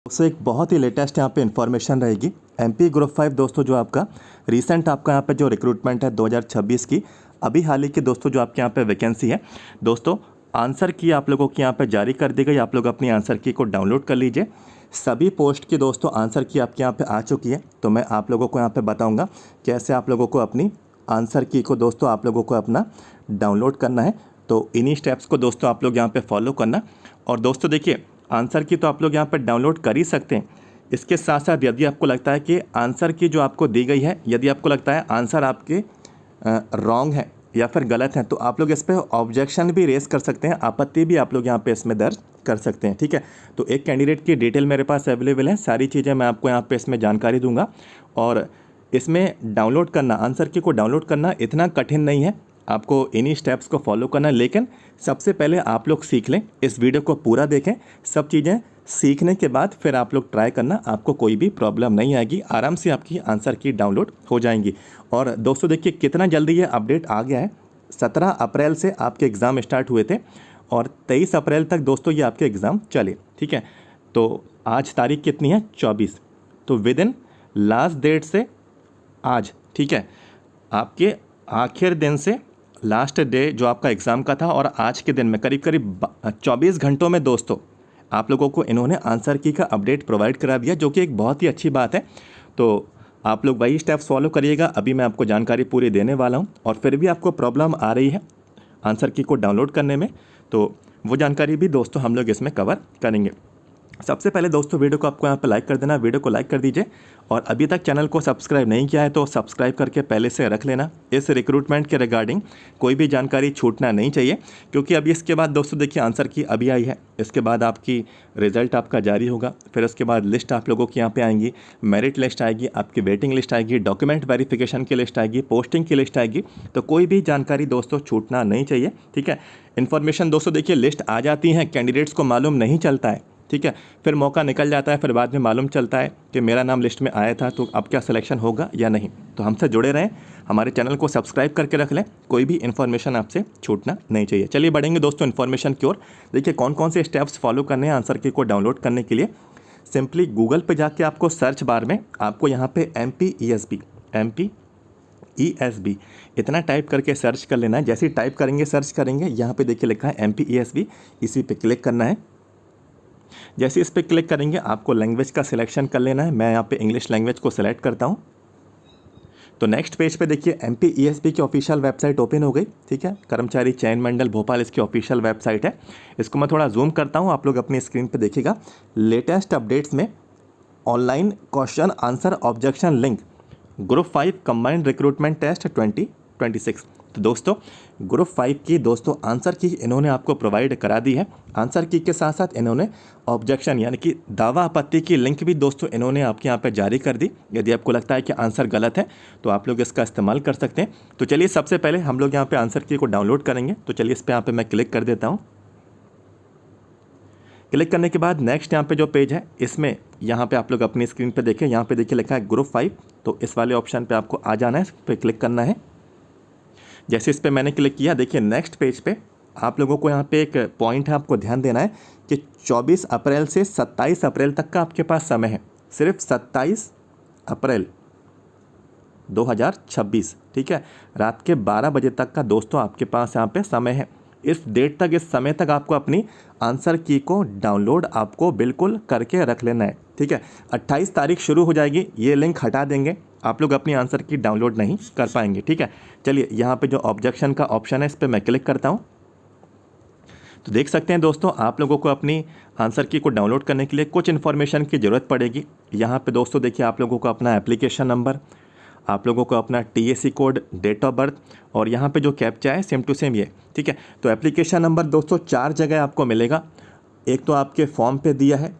दोस्तों एक बहुत ही लेटेस्ट यहाँ पे इन्फॉर्मेशन रहेगी। एमपी ग्रुप 5 दोस्तों जो आपका रीसेंट आपका यहाँ पे जो रिक्रूटमेंट है 2026 की, अभी हाल ही की दोस्तों जो आपके यहाँ पे वैकेंसी है दोस्तों, आंसर की आप लोगों की यहाँ पे जारी कर दी गई। आप लोग अपनी आंसर की को डाउनलोड कर लीजिए। सभी पोस्ट की दोस्तों आंसर की आपके यहाँ पे आ चुकी है, तो मैं आप लोगों को यहाँ पे बताऊँगा कैसे आप लोगों को अपनी आंसर की को दोस्तों आप लोगों को अपना डाउनलोड करना है। तो इन्हीं स्टेप्स को दोस्तों आप लोग यहाँ पे फॉलो करना। और दोस्तों देखिए, आंसर की तो आप लोग यहाँ पर डाउनलोड कर ही सकते हैं। इसके साथ साथ यदि आपको लगता है कि आंसर की जो आपको दी गई है, यदि आपको लगता है आंसर आपके रॉन्ग है या फिर गलत है, तो आप लोग इस पर ऑब्जेक्शन भी रेस कर सकते हैं, आपत्ति भी आप लोग यहाँ पे इसमें दर्ज कर सकते हैं। ठीक है, तो एक कैंडिडेट की डिटेल मेरे पास अवेलेबल है, सारी चीज़ें मैं आपको यहाँ पे इसमें जानकारी दूंगा। और इसमें डाउनलोड करना, आंसर की को डाउनलोड करना इतना कठिन नहीं है, आपको इन्हीं स्टेप्स को फॉलो करना। लेकिन सबसे पहले आप लोग सीख लें, इस वीडियो को पूरा देखें, सब चीज़ें सीखने के बाद फिर आप लोग ट्राई करना, आपको कोई भी प्रॉब्लम नहीं आएगी, आराम से आपकी आंसर की डाउनलोड हो जाएंगी। और दोस्तों देखिए कितना जल्दी ये अपडेट आ गया है। 17 अप्रैल से आपके एग्ज़ाम स्टार्ट हुए थे और 23 अप्रैल तक दोस्तों ये आपके एग्ज़ाम चले। ठीक है, तो आज तारीख कितनी है? 24। तो विद इन लास्ट डेट से आज, ठीक है, आपके आखिर दिन से लास्ट डे जो आपका एग्ज़ाम का था और आज के दिन में करीब करीब 24 घंटों में दोस्तों आप लोगों को इन्होंने आंसर की का अपडेट प्रोवाइड करा दिया, जो कि एक बहुत ही अच्छी बात है। तो आप लोग वही स्टेप्स फॉलो करिएगा। अभी मैं आपको जानकारी पूरी देने वाला हूं, और फिर भी आपको प्रॉब्लम आ रही है आंसर की को डाउनलोड करने में, तो वो जानकारी भी दोस्तों हम लोग इसमें कवर करेंगे। सबसे पहले दोस्तों वीडियो को आपको यहाँ पे लाइक कर देना, वीडियो को लाइक कर दीजिए। और अभी तक चैनल को सब्सक्राइब नहीं किया है तो सब्सक्राइब करके पहले से रख लेना। इस रिक्रूटमेंट के रिगार्डिंग कोई भी जानकारी छूटना नहीं चाहिए, क्योंकि अभी इसके बाद दोस्तों देखिए आंसर की अभी आई है, इसके बाद आपकी रिजल्ट आपका जारी होगा, फिर उसके बाद लिस्ट आप लोगों की यहाँ पे आएंगी, मेरिट लिस्ट आएगी, आपकी वेटिंग लिस्ट आएगी, डॉक्यूमेंट वेरिफिकेशन की लिस्ट आएगी, पोस्टिंग की लिस्ट आएगी। तो कोई भी जानकारी दोस्तों छूटना नहीं चाहिए। ठीक है, इन्फॉर्मेशन दोस्तों देखिए लिस्ट आ जाती है, कैंडिडेट्स को मालूम नहीं चलता है। ठीक है, फिर मौका निकल जाता है, फिर बाद में मालूम चलता है कि मेरा नाम लिस्ट में आया था, तो अब क्या सिलेक्शन होगा या नहीं। तो हमसे जुड़े रहें, हमारे चैनल को सब्सक्राइब करके रख लें, कोई भी इन्फॉर्मेशन आपसे छूटना नहीं चाहिए। चलिए बढ़ेंगे दोस्तों इन्फॉर्मेशन की ओर। देखिए कौन कौन से स्टेप्स फॉलो करने हैं आंसर की को डाउनलोड करने के लिए। सिंपली गूगल पे जाके आपको सर्च बार में आपको यहाँ पे MPESB इतना टाइप करके सर्च कर लेना है। जैसे ही टाइप करेंगे, सर्च करेंगे, यहाँ पे देखिए लिखा है MPESB, इसी पे क्लिक करना है। जैसे इस पर क्लिक करेंगे आपको लैंग्वेज का सिलेक्शन कर लेना है। मैं यहाँ पे इंग्लिश लैंग्वेज को सिलेक्ट करता हूँ। तो नेक्स्ट पेज पे देखिए MPESB की ऑफिशियल वेबसाइट ओपन हो गई। ठीक है, कर्मचारी चयन मंडल भोपाल इसकी ऑफिशियल वेबसाइट है। इसको मैं थोड़ा जूम करता हूँ, आप लोग अपनी स्क्रीन पे देखिएगा। लेटेस्ट अपडेट्स में online question answer objection link group 5 combined recruitment test 2026। तो दोस्तों ग्रुप 5 की दोस्तों आंसर की इन्होंने आपको प्रोवाइड करा दी है। आंसर की के साथ साथ इन्होंने ऑब्जेक्शन यानी कि दावा आपत्ति की लिंक भी दोस्तों इन्होंने आपके यहाँ पे जारी कर दी। यदि आपको लगता है कि आंसर गलत है तो आप लोग इसका इस्तेमाल कर सकते हैं। तो चलिए सबसे पहले हम लोग यहाँ पे आंसर की को डाउनलोड करेंगे। तो चलिए इस पर यहाँ पे मैं क्लिक कर देता हूँ। क्लिक करने के बाद नेक्स्ट यहाँ पे जो पेज है, इसमें यहाँ पे आप लोग अपनी स्क्रीन पे देखें, यहाँ पे देखिए लिखा है ग्रुप 5। तो इस वाले ऑप्शन पे आपको आ जाना है, इस पर क्लिक करना है। जैसे इस पे मैंने क्लिक किया, देखिए नेक्स्ट पेज पे आप लोगों को यहाँ पे एक पॉइंट है, आपको ध्यान देना है कि 24 अप्रैल से 27 अप्रैल तक का आपके पास समय है, सिर्फ 27 अप्रैल 2026। ठीक है, रात के 12 बजे तक का दोस्तों आपके पास यहाँ पे समय है। इस डेट तक, इस समय तक आपको अपनी आंसर की को डाउनलोड आपको बिल्कुल करके रख लेना है। ठीक है, 28 तारीख शुरू हो जाएगी, ये लिंक हटा देंगे, आप लोग अपनी आंसर की डाउनलोड नहीं कर पाएंगे। ठीक है, चलिए यहाँ पे जो ऑब्जेक्शन का ऑप्शन है इस पर मैं क्लिक करता हूँ। तो देख सकते हैं दोस्तों आप लोगों को अपनी आंसर की को डाउनलोड करने के लिए कुछ इन्फॉर्मेशन की ज़रूरत पड़ेगी। यहाँ पे दोस्तों देखिए आप लोगों को अपना एप्लीकेशन नंबर, आप लोगों को अपना TAC code, date of birth, और यहाँ पे जो कैप्चा है सेम टू सेम ये। ठीक है, तो एप्लीकेशन नंबर दोस्तों 4 जगह आपको मिलेगा। एक तो आपके फॉर्म पे दिया है,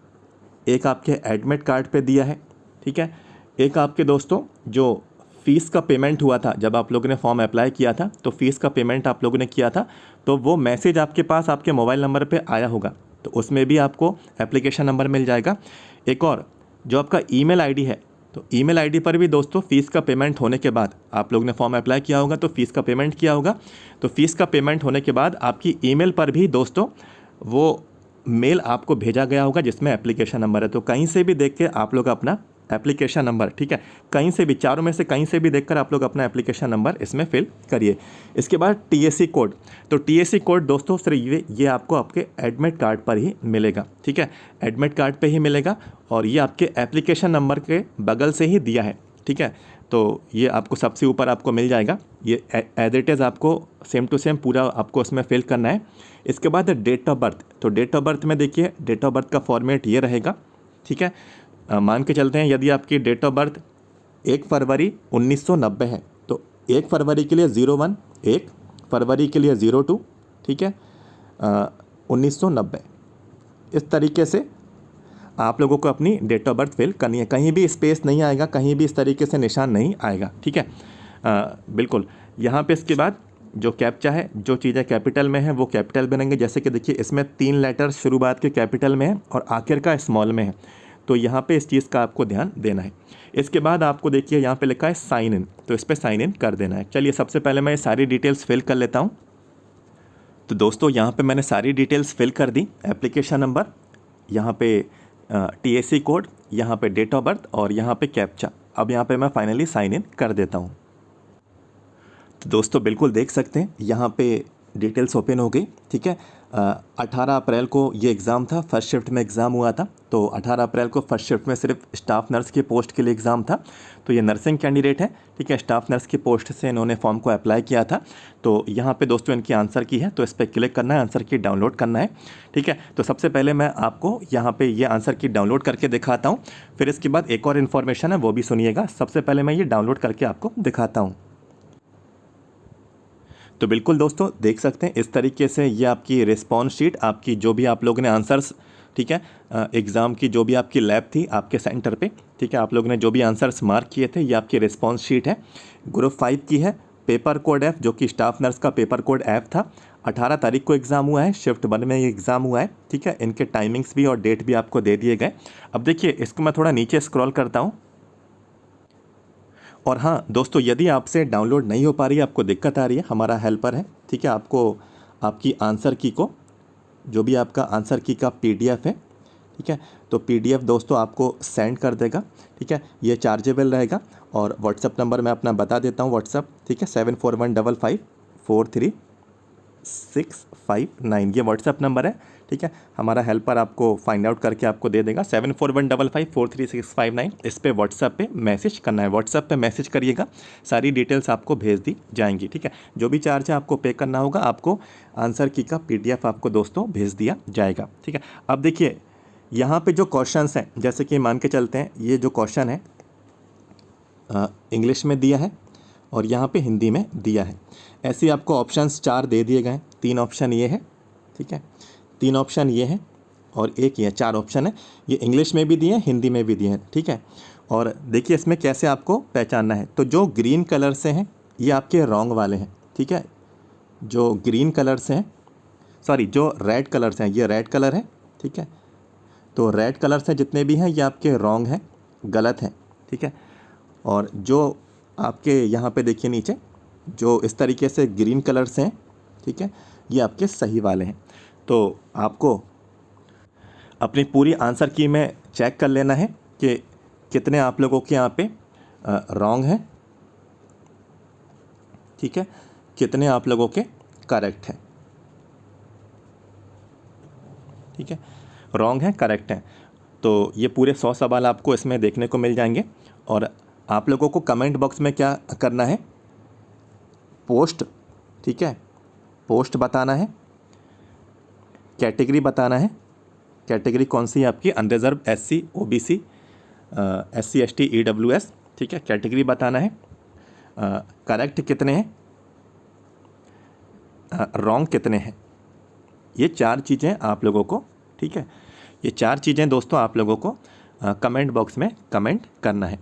एक आपके एडमिट कार्ड पे दिया है। ठीक है, एक आपके दोस्तों जो फ़ीस का पेमेंट हुआ था, जब आप लोगों ने फॉर्म अप्लाई किया था तो फ़ीस का पेमेंट आप लोगों ने किया था, तो वो मैसेज आपके पास आपके मोबाइल नंबर पे आया होगा, तो उसमें भी आपको एप्लीकेशन नंबर मिल जाएगा। एक और जो आपका ईमेल आईडी है, तो ईमेल आईडी पर भी दोस्तों फ़ीस का पेमेंट होने के बाद, आप लोग ने फॉर्म अप्लाई किया होगा तो फ़ीस का पेमेंट किया होगा, तो फ़ीस का पेमेंट होने के बाद आपकी ईमेल पर भी दोस्तों वो मेल आपको भेजा गया होगा जिसमें एप्लीकेशन नंबर है। तो कहीं से भी देख के आप लोग अपना एप्लीकेशन नंबर, ठीक है, कहीं से भी, चारों में से कहीं से भी देखकर आप लोग अपना एप्लीकेशन नंबर इसमें फिल करिए। इसके बाद टीएसी कोड, तो टीएसी कोड दोस्तों सिर्फ ये आपको आपके एडमिट कार्ड पर ही मिलेगा, ठीक है, एडमिट कार्ड पे ही मिलेगा और ये आपके एप्लीकेशन नंबर के बगल से ही दिया है, ठीक है। तो ये आपको सबसे ऊपर आपको मिल जाएगा, ये एज इट इज़ आपको सेम टू सेम पूरा आपको उसमें फिल करना है। इसके बाद डेट ऑफ बर्थ, तो डेट ऑफ बर्थ में देखिए डेट ऑफ बर्थ का फॉर्मेट ये रहेगा, ठीक है। मान के चलते हैं यदि आपकी डेट ऑफ बर्थ 1 फरवरी 1990 है तो 1 फरवरी के लिए 01, 1 फरवरी के लिए 02, ठीक है, 1990। इस तरीके से आप लोगों को अपनी डेट ऑफ बर्थ फिल करनी है, कहीं भी स्पेस नहीं आएगा, कहीं भी इस तरीके से निशान नहीं आएगा, ठीक है। बिल्कुल यहाँ पे इसके बाद जो कैप्चा है, जो चीज़ें कैपिटल में है वो कैपिटल बनेंगे, जैसे कि देखिए इसमें 3 लेटर शुरुआत के कैपिटल में है और आखिर का स्मॉल में है, तो यहाँ पे इस चीज़ का आपको ध्यान देना है। इसके बाद आपको देखिए यहाँ पे लिखा है साइन इन, तो इस पर साइन इन कर देना है। चलिए सबसे पहले मैं ये सारी डिटेल्स फिल कर लेता हूँ। तो दोस्तों यहाँ पे मैंने सारी डिटेल्स फिल कर दी, एप्लीकेशन नंबर, यहाँ पे टीएसी कोड, यहाँ पे डेट ऑफ बर्थ और यहाँ पे कैप्चा। अब यहाँ पे मैं फाइनली साइन इन कर देता हूँ। तो दोस्तों बिल्कुल देख सकते हैं यहाँ पे डिटेल्स ओपन हो गई, ठीक है। 18 अप्रैल को ये एग्ज़ाम था, फर्स्ट शिफ्ट में एग्ज़ाम हुआ था। तो 18 अप्रैल को फर्स्ट शिफ्ट में सिर्फ स्टाफ नर्स की पोस्ट के लिए एग्ज़ाम था। तो ये नर्सिंग कैंडिडेट है, ठीक है, स्टाफ नर्स की पोस्ट से इन्होंने फॉर्म को अप्लाई किया था। तो यहाँ पे दोस्तों इनकी आंसर की है, तो इस पर क्लिक करना है, आंसर की डाउनलोड करना है, ठीक है। तो सबसे पहले मैं आपको यहाँ पर ये आंसर की डाउनलोड करके दिखाता हूँ, फिर इसके बाद एक और इन्फॉर्मेशन है वो भी सुनिएगा। सबसे पहले मैं ये डाउनलोड करके आपको दिखाता हूँ। तो बिल्कुल दोस्तों देख सकते हैं इस तरीके से ये आपकी रिस्पॉन्स शीट, आपकी जो भी आप लोगों ने आंसर्स, ठीक है, एग्ज़ाम की जो भी आपकी लैब थी आपके सेंटर पे, ठीक है, आप लोगों ने जो भी आंसर्स मार्क किए थे, ये आपकी रिस्पॉन्स शीट है। ग्रुप 5 की है, पेपर कोड F जो कि स्टाफ नर्स का पेपर कोड F था। 18 तारीख को एग्ज़ाम हुआ है, शिफ्ट 1 में ये एग्ज़ाम हुआ है, ठीक है। इनके टाइमिंग्स भी और डेट भी आपको दे दिए गए। अब देखिए इसको मैं थोड़ा नीचे स्क्रॉल करता हूँ। और हाँ दोस्तों, यदि आपसे डाउनलोड नहीं हो पा रही है, आपको दिक्कत आ रही है, हमारा हेल्पर है, ठीक है, आपको आपकी आंसर की को, जो भी आपका आंसर की का PDF है, ठीक है, तो PDF दोस्तों आपको सेंड कर देगा, ठीक है। ये चार्जेबल रहेगा और व्हाट्सअप नंबर मैं अपना बता देता हूँ, व्हाट्सअप, ठीक है, 7415543659, ये व्हाट्सअप नंबर है, ठीक है। हमारा हेल्पर आपको फाइंड आउट करके आपको दे देगा। 7415543659, इस पे व्हाट्सएप पे मैसेज करना है, व्हाट्सएप पे मैसेज करिएगा, सारी डिटेल्स आपको भेज दी जाएंगी, ठीक है। जो भी चार्ज है आपको पे करना होगा, आपको आंसर की का PDF आपको दोस्तों भेज दिया जाएगा, ठीक है। अब देखिए यहाँ पे जो क्वेश्चंस हैं, जैसे कि मान के चलते हैं ये जो क्वेश्चन है इंग्लिश में दिया है और यहाँ पे हिंदी में दिया है। ऐसे ही आपको ऑप्शंस 4 दे दिए गए हैं, 3 ऑप्शन ये है, ठीक है, 3 ऑप्शन ये हैं और एक ये, 4 ऑप्शन है। ये इंग्लिश में भी दिए हैं, हिंदी में भी दिए हैं, ठीक है। और देखिए इसमें कैसे आपको पहचानना है। तो जो ग्रीन कलर से हैं ये आपके रॉन्ग वाले हैं, ठीक है। जो ग्रीन कलर से हैं, सॉरी जो रेड कलर से हैं, ये रेड कलर है, ठीक है। तो रेड कलर से जितने भी हैं ये आपके रॉन्ग हैं, गलत हैं, ठीक है। और जो आपके यहाँ पे देखिए नीचे जो इस तरीके से ग्रीन कलर से हैं, ठीक है, ये आपके सही वाले हैं। तो आपको अपनी पूरी आंसर की में चेक कर लेना है कि कितने आप लोगों के यहाँ पे रॉन्ग हैं, ठीक है, कितने आप लोगों के करेक्ट हैं, ठीक है, रॉन्ग हैं करेक्ट हैं। तो ये पूरे 100 सवाल आपको इसमें देखने को मिल जाएंगे। और आप लोगों को कमेंट बॉक्स में क्या करना है, पोस्ट, ठीक है, पोस्ट बताना है, कैटेगरी बताना है, कैटेगरी कौन सी है आपकी, unreserved, SC OBC SC ST EWS, ठीक है, कैटेगरी बताना है, करेक्ट कितने हैं, रॉन्ग कितने हैं। ये 4 चीज़ें आप लोगों को, ठीक है, ये 4 चीज़ें दोस्तों आप लोगों को कमेंट बॉक्स में कमेंट करना है।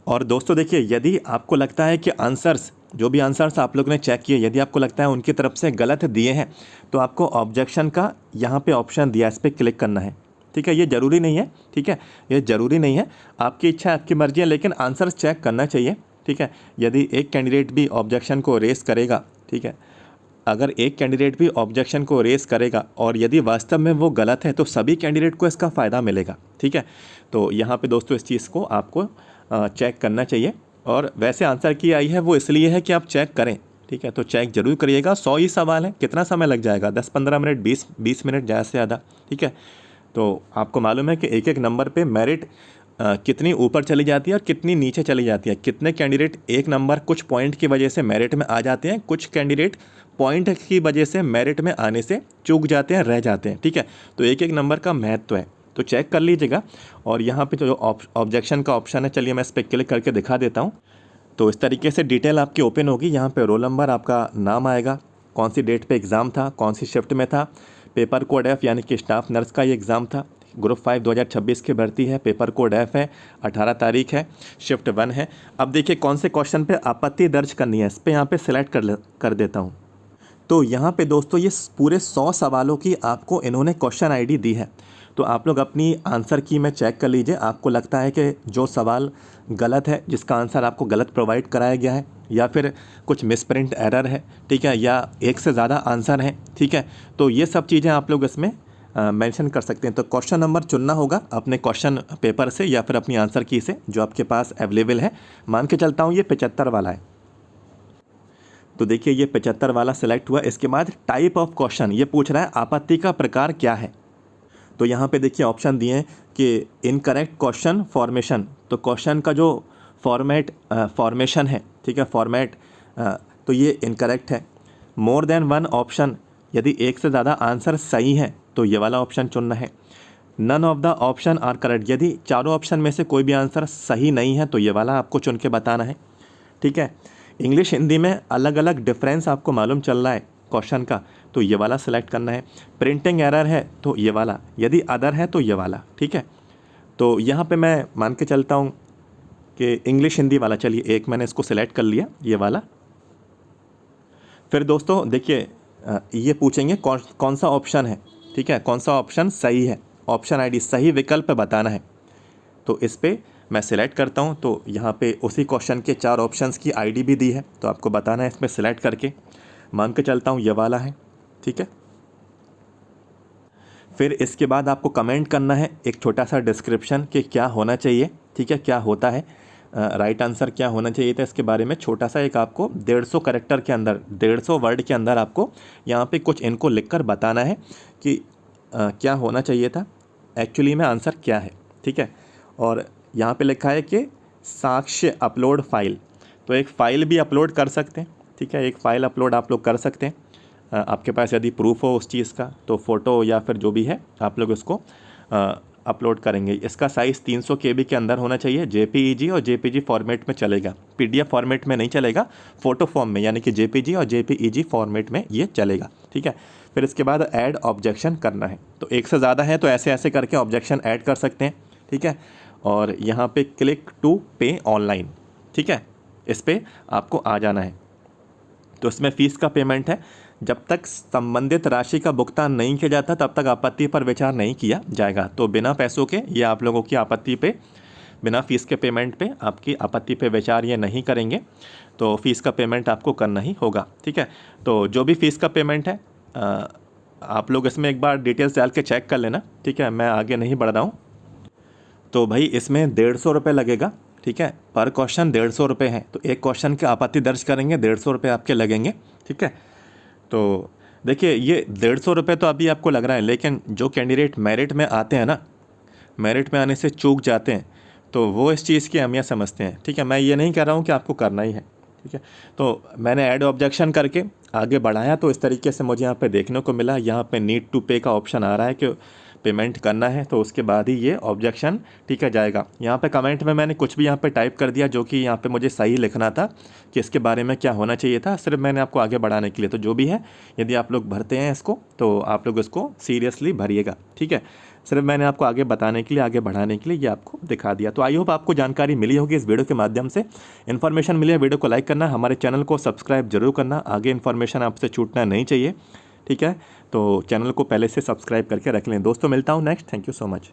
और दोस्तों देखिए यदि आपको लगता है कि आंसर्स, जो भी आंसर्स आप लोगों ने चेक किए, यदि आपको लगता है उनकी तरफ से गलत दिए हैं तो आपको ऑब्जेक्शन का यहाँ पे ऑप्शन दिया है, इस पर क्लिक करना है, ठीक है। ये ज़रूरी नहीं है, ठीक है, ये ज़रूरी नहीं है, आपकी इच्छा है, आपकी मर्जी है, लेकिन आंसर्स चेक करना चाहिए, ठीक है। यदि एक कैंडिडेट भी ऑब्जेक्शन को रेस करेगा, ठीक है, अगर एक कैंडिडेट भी ऑब्जेक्शन को रेस करेगा और यदि वास्तव में वो गलत है तो सभी कैंडिडेट को इसका फ़ायदा मिलेगा, ठीक है। तो यहाँ पे दोस्तों इस चीज़ को आपको चेक करना चाहिए, और वैसे आंसर की आई है वो इसलिए है कि आप चेक करें, ठीक है। तो चेक जरूर करिएगा। 100 ही सवाल है, कितना समय लग जाएगा? 10-15 मिनट, 20 मिनट ज़्यादा से ज़्यादा, ठीक है। तो आपको मालूम है कि एक एक नंबर पे मेरिट कितनी ऊपर चली जाती है और कितनी नीचे चली जाती है। कितने कैंडिडेट एक नंबर कुछ पॉइंट की वजह से मेरिट में आ जाते हैं, कुछ कैंडिडेट पॉइंट की वजह से मेरिट में आने से चूक जाते हैं, रह जाते हैं, ठीक है। तो एक एक नंबर का महत्व है, तो चेक कर लीजिएगा। और यहाँ पे जो ऑब्जेक्शन का ऑप्शन है, चलिए मैं इस पर क्लिक करके दिखा देता हूँ। तो इस तरीके से डिटेल आपकी ओपन होगी। यहाँ पे रोल नंबर, आपका नाम आएगा, कौन सी डेट पे एग्ज़ाम था, कौन सी शिफ्ट में था, पेपर कोड F यानी कि स्टाफ नर्स का ये एग्ज़ाम था, ग्रुप 5 2026 की भर्ती है, पेपर कोड F है, 18 तारीख है, शिफ्ट 1 है। अब देखिए कौन से क्वेश्चन पे आपत्ति दर्ज करनी है, इस पर यहाँ पे सिलेक्ट कर देता हूँ। तो यहाँ पे दोस्तों ये पूरे 100 सवालों की आपको इन्होंने क्वेश्चन आईडी दी है। तो आप लोग अपनी आंसर की में चेक कर लीजिए। आपको लगता है कि जो सवाल गलत है, जिसका आंसर आपको गलत प्रोवाइड कराया गया है, या फिर कुछ मिसप्रिंट एरर है, ठीक है, या एक से ज़्यादा आंसर है, ठीक है, तो ये सब चीज़ें आप लोग इसमें मेंशन कर सकते हैं। तो क्वेश्चन नंबर चुनना होगा अपने क्वेश्चन पेपर से या फिर अपनी आंसर की से जो आपके पास अवेलेबल है। मान के चलता हूँ ये 75 वाला है, तो देखिए ये 75 वाला सिलेक्ट हुआ। इसके बाद टाइप ऑफ क्वेश्चन ये पूछ रहा है आपत्ति का प्रकार क्या है। तो यहाँ पे देखिए ऑप्शन दिए हैं कि इनकरेक्ट क्वेश्चन फॉर्मेशन, तो क्वेश्चन का जो फॉर्मेशन है, ठीक है, फॉर्मेट, तो ये इनकरेक्ट है। मोर देन वन ऑप्शन, यदि एक से ज़्यादा आंसर सही है तो ये वाला ऑप्शन चुनना है। None of the option are correct, यदि चारों ऑप्शन में से कोई भी आंसर सही नहीं है तो ये वाला आपको चुन के बताना है, ठीक है। इंग्लिश हिंदी में अलग अलग डिफरेंस आपको मालूम चल रहा है क्वेश्चन का, तो ये वाला सिलेक्ट करना है। प्रिंटिंग एरर है तो ये वाला, यदि अदर है तो ये वाला, ठीक है। तो यहाँ पे मैं मान के चलता हूँ कि इंग्लिश हिंदी वाला, चलिए एक मैंने इसको सिलेक्ट कर लिया, ये वाला। फिर दोस्तों देखिए ये पूछेंगे कौन सा ऑप्शन है, ठीक है, कौन सा ऑप्शन सही है, ऑप्शन आईडी सही विकल्प बताना है। तो इस पर मैं सिलेक्ट करता हूँ। तो यहाँ पे उसी क्वेश्चन के 4 ऑप्शंस की आईडी भी दी है, तो आपको बताना है इसमें सिलेक्ट करके। मान के चलता हूँ ये वाला है, ठीक है। फिर इसके बाद आपको कमेंट करना है एक छोटा सा डिस्क्रिप्शन कि क्या होना चाहिए, ठीक है, क्या होता है, राइट आंसर क्या होना चाहिए था इसके बारे में छोटा सा एक आपको 150 कैरेक्टर के अंदर, 150 वर्ड के अंदर आपको यहाँ पे कुछ इनको लिखकर बताना है कि क्या होना चाहिए था, एक्चुअली में आंसर क्या है, ठीक है। और यहाँ पे लिखा है कि साक्ष्य अपलोड फाइल, तो एक फ़ाइल भी अपलोड कर सकते हैं, ठीक है, एक फ़ाइल अपलोड आप लोग कर सकते हैं। आपके पास यदि प्रूफ हो उस चीज़ का तो फ़ोटो या फिर जो भी है आप लोग उसको अपलोड करेंगे। इसका साइज़ 300 KB के अंदर होना चाहिए, JPEG और JPG फॉर्मेट में चलेगा, PDF फॉर्मेट में नहीं चलेगा, फ़ोटो फॉर्म में यानी कि JPG और JPEG फॉर्मेट में ये चलेगा, ठीक है। फिर इसके बाद ऐड ऑब्जेक्शन करना है, तो एक से ज़्यादा है तो ऐसे ऐसे करके ऑब्जेक्शन ऐड कर सकते हैं, ठीक है। और यहाँ पे क्लिक टू पे ऑनलाइन, ठीक है, इस पर आपको आ जाना है। तो इसमें फ़ीस का पेमेंट है, जब तक संबंधित राशि का भुगतान नहीं किया जाता तब तक आपत्ति पर विचार नहीं किया जाएगा। तो बिना पैसों के ये आप लोगों की आपत्ति पे, बिना फ़ीस के पेमेंट पे आपकी आपत्ति पे विचार ये नहीं करेंगे, तो फ़ीस का पेमेंट आपको करना ही होगा, ठीक है। तो जो भी फ़ीस का पेमेंट है आप लोग इसमें एक बार डिटेल्स डाल के चेक कर लेना, ठीक है, मैं आगे नहीं बढ़ रहा हूँ। तो भाई इसमें 150 रुपये लगेगा, ठीक है, पर क्वेश्चन 150 रुपये है, तो एक क्वेश्चन की आपत्ति दर्ज करेंगे 150 रुपये आपके लगेंगे, ठीक है। तो देखिए ये 150 रुपये तो अभी आपको लग रहा है, लेकिन जो कैंडिडेट मेरिट में आते हैं ना, मेरिट में आने से चूक जाते हैं, तो वो इस चीज़ की अहमियत समझते हैं, ठीक है। मैं ये नहीं कह रहा हूँ कि आपको करना ही है, ठीक है। तो मैंने ऐड ऑब्जेक्शन करके आगे बढ़ाया, तो इस तरीके से मुझे यहाँ पे देखने को मिला, यहाँ पे नीड टू पे का ऑप्शन आ रहा है कि पेमेंट करना है, तो उसके बाद ही ये ऑब्जेक्शन, ठीक है, जाएगा। यहाँ पे कमेंट में मैंने कुछ भी यहाँ पे टाइप कर दिया जो कि यहाँ पे मुझे सही लिखना था कि इसके बारे में क्या होना चाहिए था, सिर्फ मैंने आपको आगे बढ़ाने के लिए। तो जो भी है, यदि आप लोग भरते हैं इसको तो आप लोग इसको सीरियसली भरिएगा, ठीक है। सिर्फ मैंने आपको आगे बताने के लिए, आगे बढ़ाने के लिए ये आपको दिखा दिया। तो आई होप आपको जानकारी मिली होगी इस वीडियो के माध्यम से, इन्फॉर्मेशन मिली है। वीडियो को लाइक करना, हमारे चैनल को सब्सक्राइब जरूर करना, आगे इन्फॉर्मेशन आपसे छूटना नहीं चाहिए, ठीक है। तो चैनल को पहले से सब्सक्राइब करके रख लें। दोस्तों मिलता हूँ next, thank you so much.